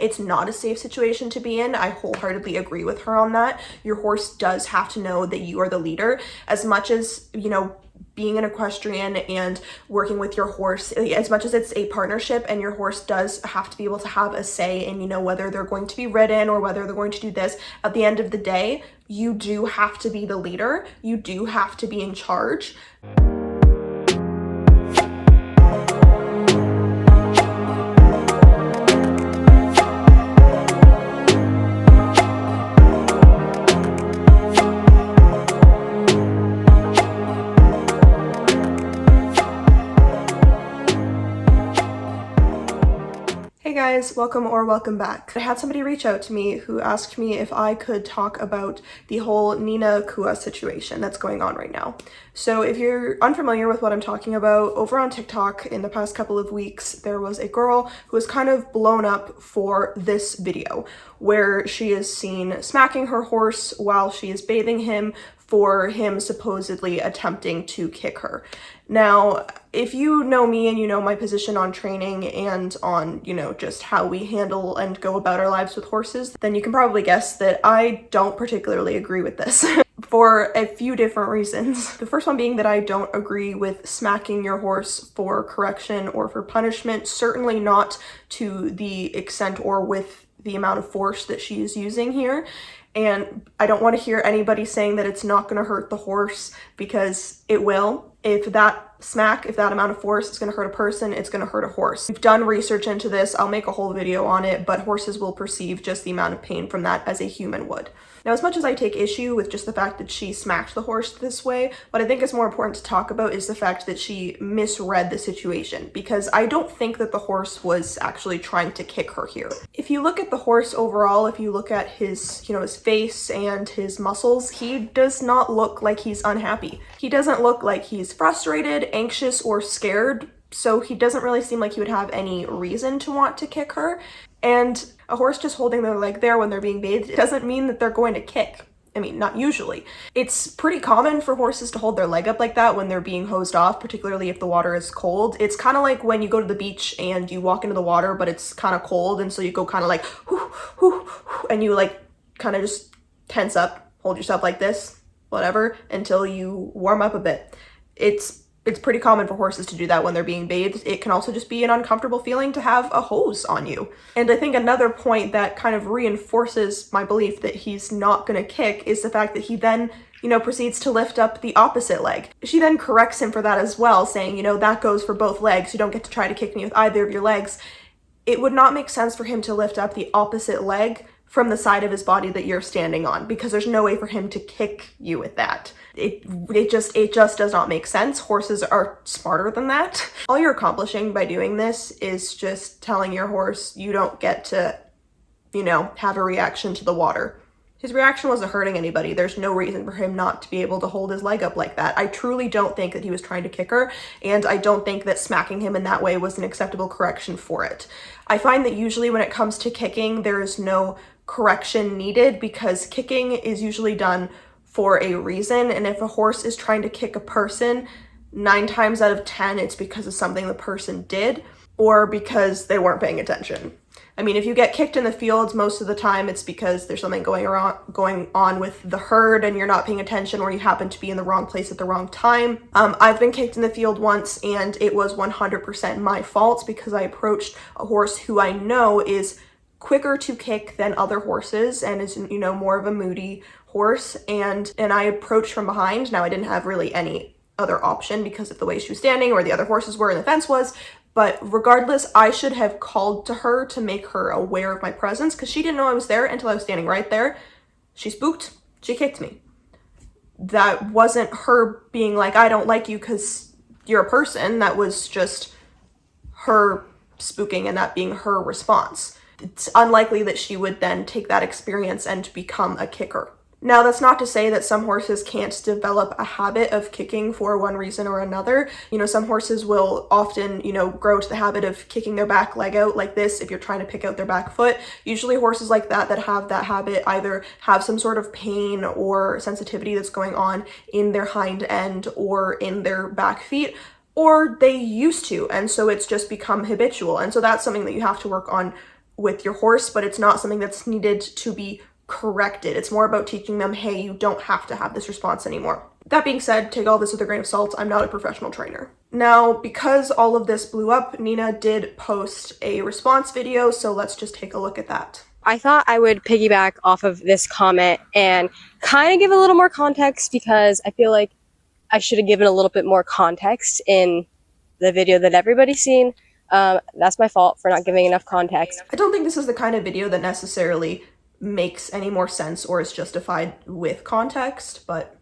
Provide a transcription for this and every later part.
It's not a safe situation to be in. I wholeheartedly agree with her on that. Your horse does have to know that you are the leader. As much as, you know, being an equestrian and working with your horse, as much as it's a partnership and your horse does have to be able to have a say in, you know, whether they're going to be ridden or whether they're going to do this, at the end of the day, you do have to be the leader. You do have to be in charge. Hey guys, welcome back. I had somebody reach out to me who asked me if I could talk about the whole Nina Cua situation that's going on right now. So if you're unfamiliar with what I'm talking about, over on TikTok in the past couple of weeks, there was a girl who was kind of blown up for this video where she is seen smacking her horse while she is bathing him for him supposedly attempting to kick her. Now, if you know me and you know my position on training and on, you know, just how we handle and go about our lives with horses, then you can probably guess that I don't particularly agree with this for a few different reasons. The first one being that I don't agree with smacking your horse for correction or for punishment, certainly not to the extent or with the amount of force that she is using here. And I don't want to hear anybody saying that it's not going to hurt the horse, because it will. If that amount of force is going to hurt a person, it's going to hurt a horse. We've done research into this. I'll make a whole video on it, but horses will perceive just the amount of pain from that as a human would. Now, as much as I take issue with just the fact that she smacked the horse this way, what I think is more important to talk about is the fact that she misread the situation, because I don't think that the horse was actually trying to kick her here. If you look at the horse overall, if you look at his, you know, his face and his muscles, he does not look like he's unhappy. He doesn't look like he's frustrated, anxious, or scared, so he doesn't really seem like he would have any reason to want to kick her. And a horse just holding their leg there when they're being bathed, it doesn't mean that they're going to kick. I mean, not usually. It's pretty common for horses to hold their leg up like that when they're being hosed off, particularly if the water is cold. It's kind of like when you go to the beach and you walk into the water, but it's kind of cold, and so you go kind of like, whoo, whoo, whoo, and you like kind of just tense up, hold yourself like this, whatever, until you warm up a bit. It's pretty common for horses to do that when they're being bathed. It can also just be an uncomfortable feeling to have a hose on you. And I think another point that kind of reinforces my belief that he's not gonna kick is the fact that he then, you know, proceeds to lift up the opposite leg. She then corrects him for that as well, saying, you know, that goes for both legs. You don't get to try to kick me with either of your legs. It would not make sense for him to lift up the opposite leg from the side of his body that you're standing on, because there's no way for him to kick you with that. It just does not make sense. Horses are smarter than that. All you're accomplishing by doing this is just telling your horse you don't get to, you know, have a reaction to the water. His reaction wasn't hurting anybody. There's no reason for him not to be able to hold his leg up like that. I truly don't think that he was trying to kick her, and I don't think that smacking him in that way was an acceptable correction for it. I find that usually when it comes to kicking, there is no correction needed, because kicking is usually done for a reason, and if a horse is trying to kick a person, 9 times out of 10 it's because of something the person did or because they weren't paying attention. I mean, if you get kicked in the fields, most of the time it's because there's something going on with the herd and you're not paying attention, or you happen to be in the wrong place at the wrong time. I've been kicked in the field once, and it was 100% my fault because I approached a horse who I know is quicker to kick than other horses and is, you know, more of a moody horse, and I approached from behind. Now, I didn't have really any other option because of the way she was standing or the other horses were and the fence was, but regardless, I should have called to her to make her aware of my presence, because she didn't know I was there until I was standing right there. She spooked, she kicked me. That wasn't her being like, I don't like you because you're a person. That was just her spooking and that being her response. It's unlikely that she would then take that experience and become a kicker. Now, that's not to say that some horses can't develop a habit of kicking for one reason or another. You know, some horses will often, you know, grow to the habit of kicking their back leg out like this if you're trying to pick out their back foot. Usually horses like that have that habit either have some sort of pain or sensitivity that's going on in their hind end or in their back feet, or they used to, and so it's just become habitual. And so that's something that you have to work on with your horse, but it's not something that's needed to be corrected. It's more about teaching them, hey, you don't have to have this response anymore. That being said, take all this with a grain of salt. I'm not a professional trainer. Now, because all of this blew up, Nina did post a response video, so let's just take a look at that. I thought I would piggyback off of this comment and kind of give a little more context, because I feel like I should have given a little bit more context in the video that everybody's seen. That's my fault for not giving enough context. I don't think this is the kind of video that necessarily makes any more sense or is justified with context, but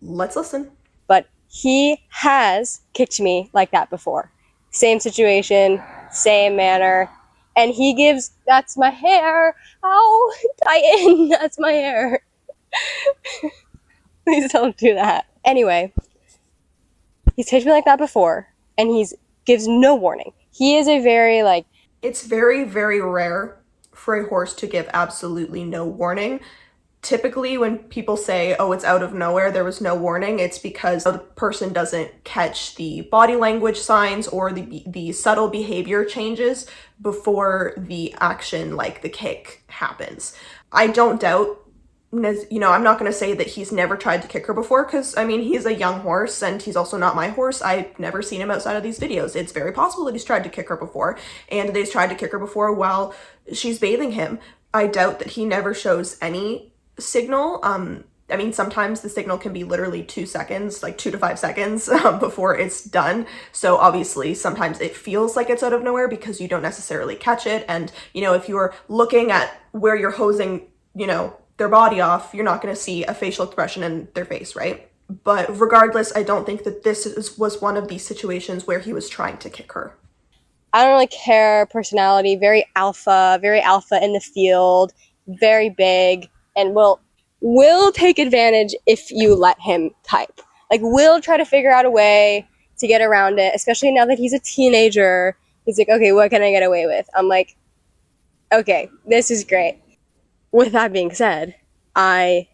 let's listen. But he has kicked me like that before. Same situation, same manner. And he gives, that's my hair. Ow, Titan, that's my hair. Please don't do that. Anyway, he's kicked me like that before, and gives no warning. He is a very, like... It's very, very rare for a horse to give absolutely no warning. Typically, when people say, oh, it's out of nowhere, there was no warning, it's because the person doesn't catch the body language signs or the subtle behavior changes before the action, like the kick, happens. I don't doubt, you know, I'm not going to say that he's never tried to kick her before, because, I mean, he's a young horse, and he's also not my horse. I've never seen him outside of these videos. It's very possible that he's tried to kick her before, and that he's tried to kick her before while she's bathing him. I doubt that he never shows any signal. I mean, sometimes the signal can be literally 2 seconds, like 2 to 5 seconds before it's done. So obviously sometimes it feels like it's out of nowhere because you don't necessarily catch it. And, you know, if you're looking at where you're hosing, you know, their body off, you're not going to see a facial expression in their face, right? But regardless, I don't think that this was one of these situations where he was trying to kick her. I don't really care, personality, very alpha in the field, very big, and will take advantage if you let him type. Like, will try to figure out a way to get around it, especially now that he's a teenager. He's like, okay, what can I get away with? I'm like, okay, this is great. With that being said, I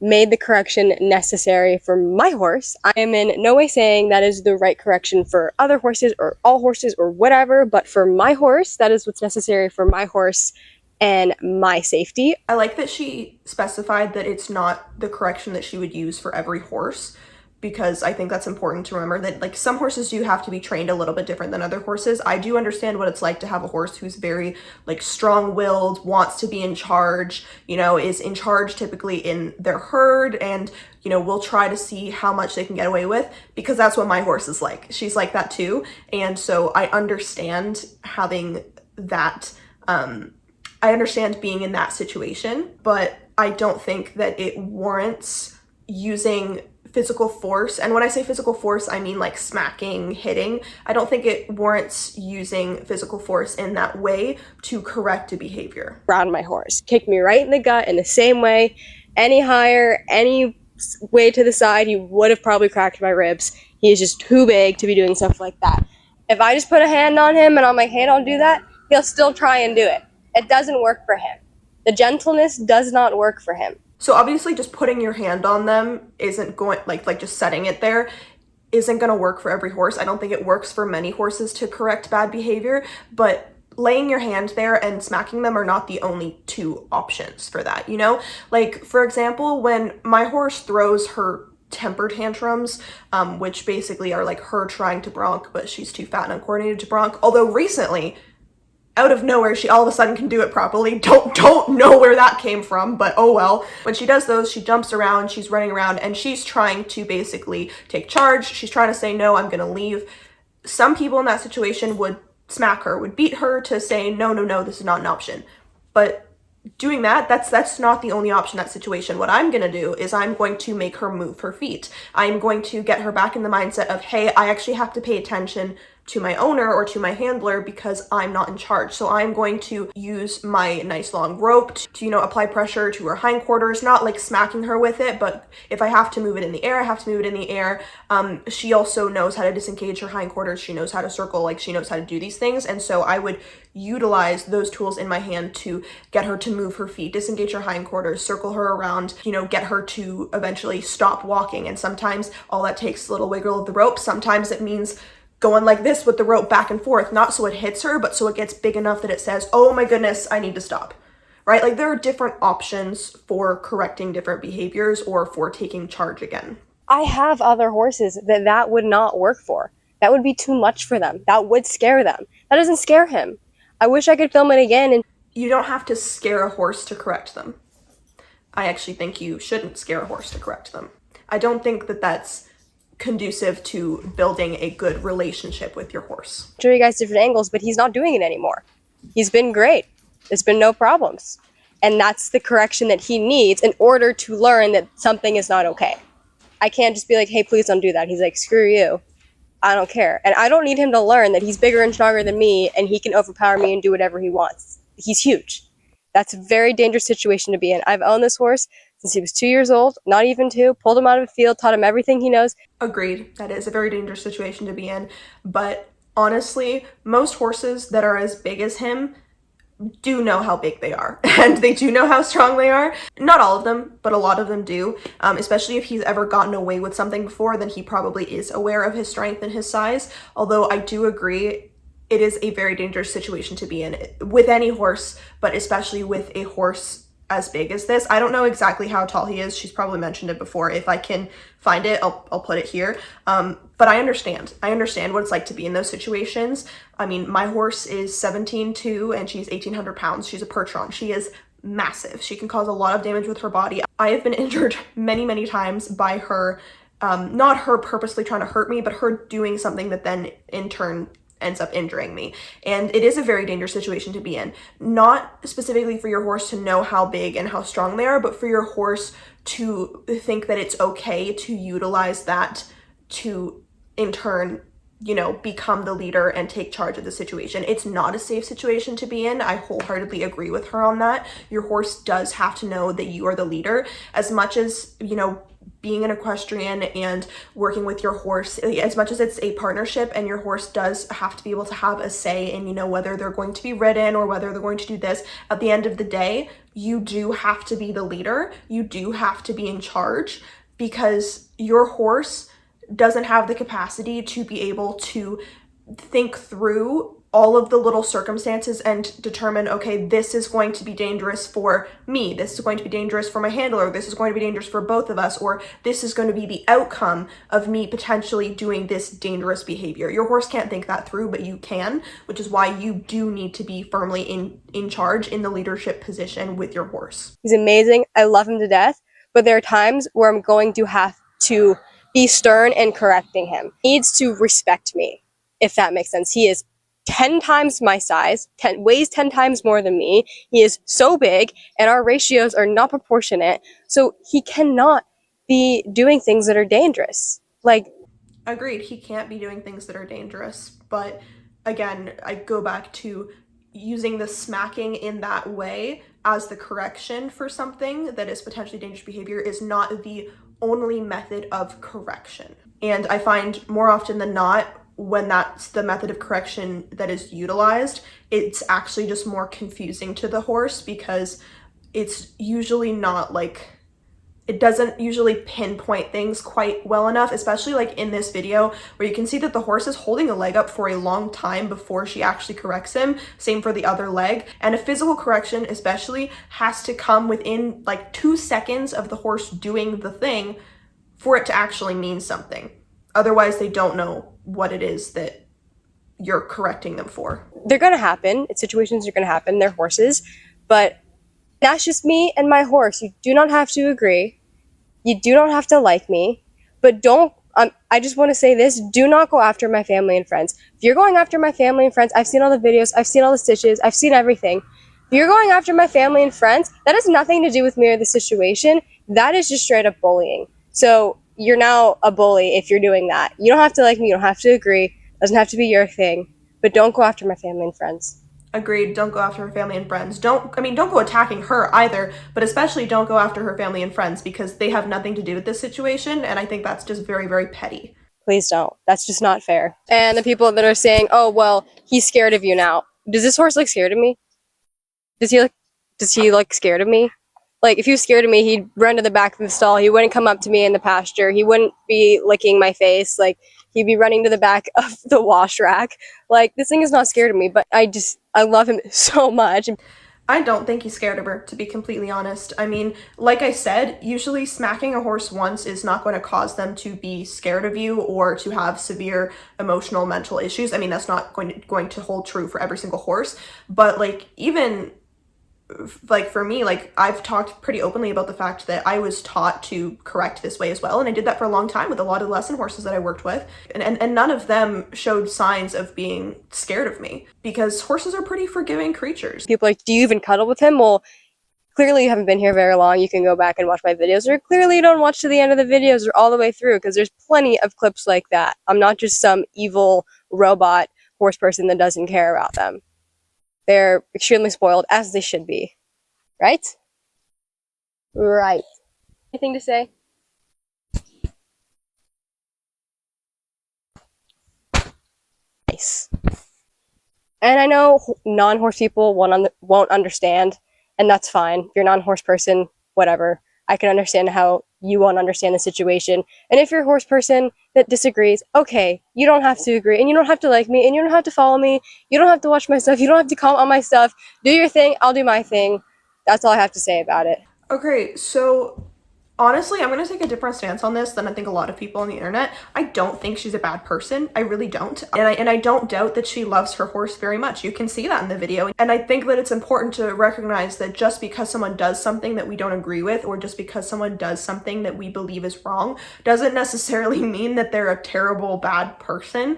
made the correction necessary for my horse. I am in no way saying that is the right correction for other horses or all horses or whatever, but for my horse, that is what's necessary for my horse and my safety. I like that she specified that it's not the correction that she would use for every horse, because I think that's important to remember that, like, some horses do have to be trained a little bit different than other horses. I do understand what it's like to have a horse who's very, like, strong-willed, wants to be in charge, you know, is in charge typically in their herd, and, you know, will try to see how much they can get away with, because that's what my horse is like. She's like that too, and so I understand having that, I understand being in that situation, but I don't think that it warrants using physical force. And when I say physical force, I mean like smacking, hitting. I don't think it warrants using physical force in that way to correct a behavior. Around my horse, kicked me right in the gut in the same way. Any higher, any way to the side, he would have probably cracked my ribs. He is just too big to be doing stuff like that. If I just put a hand on him and I'm like, hey, don't do that, he'll still try and do it. It doesn't work for him. The gentleness does not work for him. So obviously just putting your hand on them isn't going, like just setting it there isn't going to work for every horse. I don't think it works for many horses to correct bad behavior, but laying your hand there and smacking them are not the only two options for that, you know? Like, for example, when my horse throws her temper tantrums, which basically are like her trying to bronc, but she's too fat and uncoordinated to bronc. Although recently, out of nowhere, she all of a sudden can do it properly. Don't know where that came from, but oh well. When she does those, she jumps around, she's running around, and she's trying to basically take charge. She's trying to say, no, I'm gonna leave. Some people in that situation would smack her, would beat her to say, no, this is not an option. But doing that, that's not the only option in that situation. What I'm gonna do is I'm going to make her move her feet. I'm going to get her back in the mindset of, hey, I actually have to pay attention to my owner or to my handler because I'm not in charge. So I'm going to use my nice long rope to, you know, apply pressure to her hindquarters, not like smacking her with it, but if I have to move it in the air, I have to move it in the air. She also knows how to disengage her hindquarters. She knows how to circle, like she knows how to do these things. And so I would utilize those tools in my hand to get her to move her feet, disengage her hindquarters, circle her around, you know, get her to eventually stop walking. And sometimes all that takes is a little wiggle of the rope. Sometimes it means going like this with the rope back and forth, not so it hits her, but so it gets big enough that it says, oh my goodness, I need to stop, right? Like there are different options for correcting different behaviors or for taking charge again. I have other horses that would not work for. That would be too much for them. That would scare them. That doesn't scare him. I wish I could film it again. And you don't have to scare a horse to correct them. I actually think you shouldn't scare a horse to correct them. I don't think that that's conducive to building a good relationship with your horse. Show you guys different angles, but he's not doing it anymore. He's been great. There's been no problems. And that's the correction that he needs in order to learn that something is not okay. I can't just be like, hey, please don't do that. He's like, screw you. I don't care. And I don't need him to learn that he's bigger and stronger than me and he can overpower me and do whatever he wants. He's huge. That's a very dangerous situation to be in. I've owned this horse since he was 2 years old, not even 2, pulled him out of the field, taught him everything he knows. Agreed. That is a very dangerous situation to be in. But honestly, most horses that are as big as him do know how big they are and they do know how strong they are. Not all of them, but a lot of them do. Especially if he's ever gotten away with something before, then he probably is aware of his strength and his size. Although I do agree, it is a very dangerous situation to be in with any horse, but especially with a horse as big as this. I don't know exactly how tall he is. She's probably mentioned it before. If I can find it, I'll put it here. But I understand what it's like to be in those situations. I mean, my horse is 17.2 and she's 1,800 pounds. She's a Percheron. She is massive. She can cause a lot of damage with her body. I have been injured many, many times by her, not her purposely trying to hurt me, but her doing something that then in turn ends up injuring me. And it is a very dangerous situation to be in. Not specifically for your horse to know how big and how strong they are, but for your horse to think that it's okay to utilize that to in turn, you know, become the leader and take charge of the situation. It's not a safe situation to be in. I wholeheartedly agree with her on that. Your horse does have to know that you are the leader. As much as, you know, being an equestrian and working with your horse, as much as it's a partnership and your horse does have to be able to have a say in, you know, whether they're going to be ridden or whether they're going to do this, at the end of the day, you do have to be the leader. You do have to be in charge because your horse doesn't have the capacity to be able to think through all of the little circumstances and determine, okay, this is going to be dangerous for me, this is going to be dangerous for my handler, this is going to be dangerous for both of us, or this is going to be the outcome of me potentially doing this dangerous behavior. Your horse can't think that through, but you can, which is why you do need to be firmly in charge in the leadership position with your horse. He's amazing. I love him to death, but there are times where I'm going to have to be stern and correcting him. He needs to respect me, if that makes sense. He is 10 times my size, weighs 10 times more than me. He is so big and our ratios are not proportionate. So he cannot be doing things that are dangerous. Like, agreed, he can't be doing things that are dangerous. But again, I go back to using the smacking in that way as the correction for something that is potentially dangerous behavior is not the only method of correction. And I find more often than not, when that's the method of correction that is utilized, it's actually just more confusing to the horse because it's usually not like, it doesn't usually pinpoint things quite well enough, especially like in this video where you can see that the horse is holding a leg up for a long time before she actually corrects him. Same for the other leg. And a physical correction especially has to come within like 2 seconds of the horse doing the thing for it to actually mean something. Otherwise, they don't know what it is that you're correcting them for. They're going to happen. Situations are going to happen. They're horses. But that's just me and my horse. You do not have to agree. You do not have to like me. But don't, I just want to say this, do not go after my family and friends. If you're going after my family and friends, I've seen all the videos, I've seen all the stitches, I've seen everything. If you're going after my family and friends, that has nothing to do with me or the situation. That is just straight up bullying. So you're now a bully if you're doing that. You don't have to like me, you don't have to agree. It doesn't have to be your thing. But don't go after my family and friends. Agreed, don't go after her family and friends. Don't go attacking her either, but especially don't go after her family and friends because they have nothing to do with this situation, and I think that's just very, very petty. Please don't. That's just not fair. And the people that are saying, oh, well, he's scared of you now. Does this horse look scared of me? Does he look scared of me? Like, if he was scared of me, he'd run to the back of the stall. He wouldn't come up to me in the pasture. He wouldn't be licking my face. Like, He'd be running to the back of the wash rack. Like, this thing is not scared of me, but I love him so much. I don't think he's scared of her, to be completely honest. I mean, like I said, usually smacking a horse once is not going to cause them to be scared of you or to have severe emotional, mental issues. I mean, that's not going to hold true for every single horse, but like, even like for me, like I've talked pretty openly about the fact that I was taught to correct this way as well, and I did that for a long time with a lot of lesson horses that I worked with, and none of them showed signs of being scared of me, because horses are pretty forgiving creatures. People are like, do you even cuddle with him? Well, clearly you haven't been here very long. You can go back and watch my videos, or clearly you don't watch to the end of the videos or all the way through, because there's plenty of clips like that. I'm not just some evil robot horse person that doesn't care about them. They're extremely spoiled, as they should be. Right? Right. Anything to say? Nice. And I know non-horse people won't understand, and that's fine. If you're a non-horse person, whatever. I can understand how you won't understand the situation. And if you're a horse person that disagrees, okay, you don't have to agree, and you don't have to like me, and you don't have to follow me, you don't have to watch my stuff, you don't have to comment on my stuff. Do your thing, I'll do my thing. That's all I have to say about it. Okay, so honestly, I'm going to take a different stance on this than I think a lot of people on the internet. I don't think she's a bad person. I really don't. And I don't doubt that she loves her horse very much. You can see that in the video. And I think that it's important to recognize that just because someone does something that we don't agree with, or just because someone does something that we believe is wrong, doesn't necessarily mean that they're a terrible, bad person.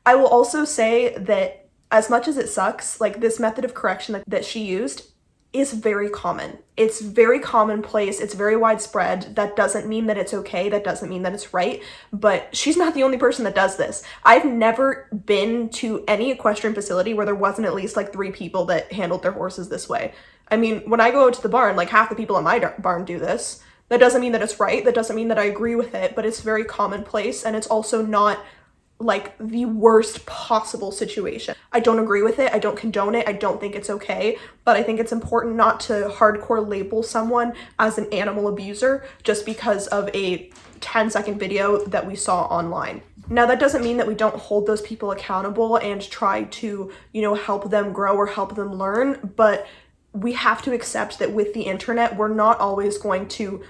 I will also say that as much as it sucks, like this method of correction that she used is very common. It's very commonplace. It's very widespread. That doesn't mean that it's okay. That doesn't mean that it's right. But she's not the only person that does this. I've never been to any equestrian facility where there wasn't at least like 3 people that handled their horses this way. I mean, when I go out to the barn, like half the people in my barn do this. That doesn't mean that it's right. That doesn't mean that I agree with it, but it's very commonplace, and it's also not like the worst possible situation. I don't agree with it. I don't condone it. I don't think it's okay, but I think it's important not to hardcore label someone as an animal abuser just because of a 10-second video that we saw online. Now, that doesn't mean that we don't hold those people accountable and try to, you know, help them grow or help them learn, but we have to accept that with the internet, we're not always going to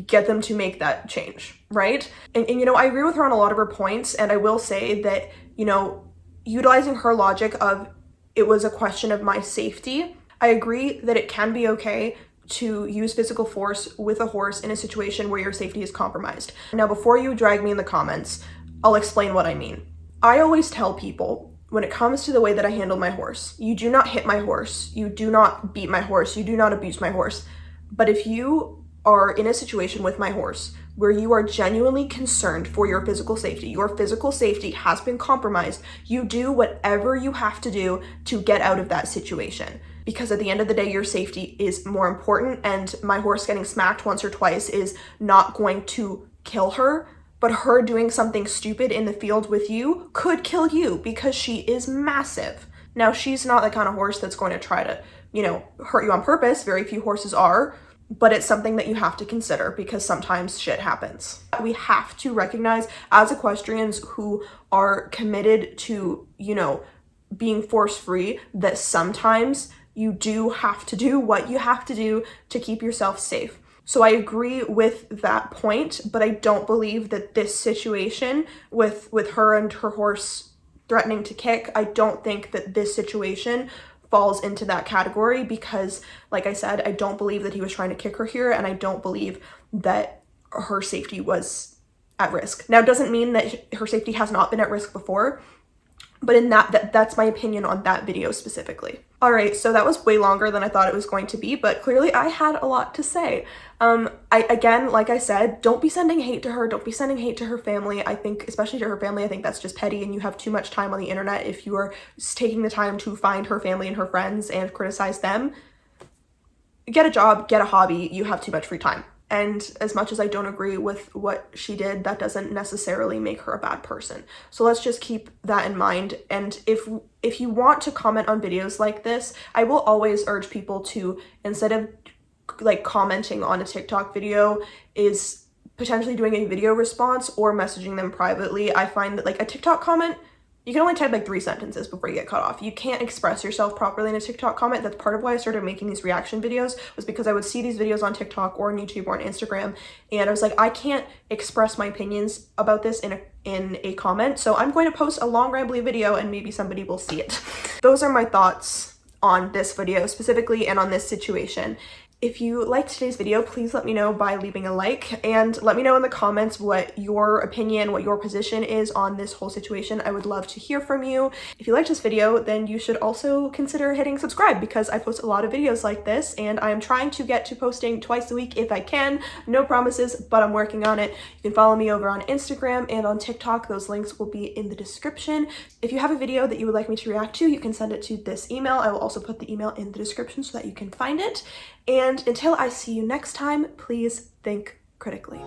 get them to make that change, right? And you know, I agree with her on a lot of her points, and I will say that, you know, utilizing her logic of it was a question of my safety, I agree that it can be okay to use physical force with a horse in a situation where your safety is compromised. Now, before you drag me in the comments, I'll explain what I mean. I always tell people, when it comes to the way that I handle my horse, you do not hit my horse, you do not beat my horse, you do not abuse my horse. But if you are in a situation with my horse where you are genuinely concerned for your physical safety has been compromised, you do whatever you have to do to get out of that situation. Because at the end of the day, your safety is more important, and my horse getting smacked once or twice is not going to kill her, but her doing something stupid in the field with you could kill you because she is massive. Now, she's not the kind of horse that's going to try to, you know, hurt you on purpose. Very few horses are. But it's something that you have to consider because sometimes shit happens. We have to recognize as equestrians who are committed to, you know, being force-free, that sometimes you do have to do what you have to do to keep yourself safe. So I agree with that point, but I don't believe that this situation with her and her horse threatening to kick, I don't think that this situation falls into that category because, like I said, I don't believe that he was trying to kick her here, and I don't believe that her safety was at risk. Now, it doesn't mean that her safety has not been at risk before, but in that's my opinion on that video specifically. All right, so that was way longer than I thought it was going to be, but clearly I had a lot to say. Again, like I said, don't be sending hate to her. Don't be sending hate to her family. I think, especially to her family, I think that's just petty, and you have too much time on the internet if you are taking the time to find her family and her friends and criticize them. Get a job, get a hobby. You have too much free time. And as much as I don't agree with what she did, that doesn't necessarily make her a bad person. So let's just keep that in mind. And if you want to comment on videos like this, I will always urge people to, instead of like commenting on a TikTok video, is potentially doing a video response or messaging them privately. I find that like a TikTok comment, you can only type like 3 sentences before you get cut off. You can't express yourself properly in a TikTok comment. That's part of why I started making these reaction videos, was because I would see these videos on TikTok or on YouTube or on Instagram, and I was like, I can't express my opinions about this in a comment, so I'm going to post a long rambly video and maybe somebody will see it. Those are my thoughts on this video specifically and on this situation. If you liked today's video, please let me know by leaving a like, and let me know in the comments what your opinion, what your position is on this whole situation. I would love to hear from you. If you liked this video, then you should also consider hitting subscribe, because I post a lot of videos like this, and I am trying to get to posting twice a week if I can. No promises, but I'm working on it. You can follow me over on Instagram and on TikTok. Those links will be in the description. If you have a video that you would like me to react to, you can send it to this email. I will also put the email in the description so that you can find it. And until I see you next time, please think critically.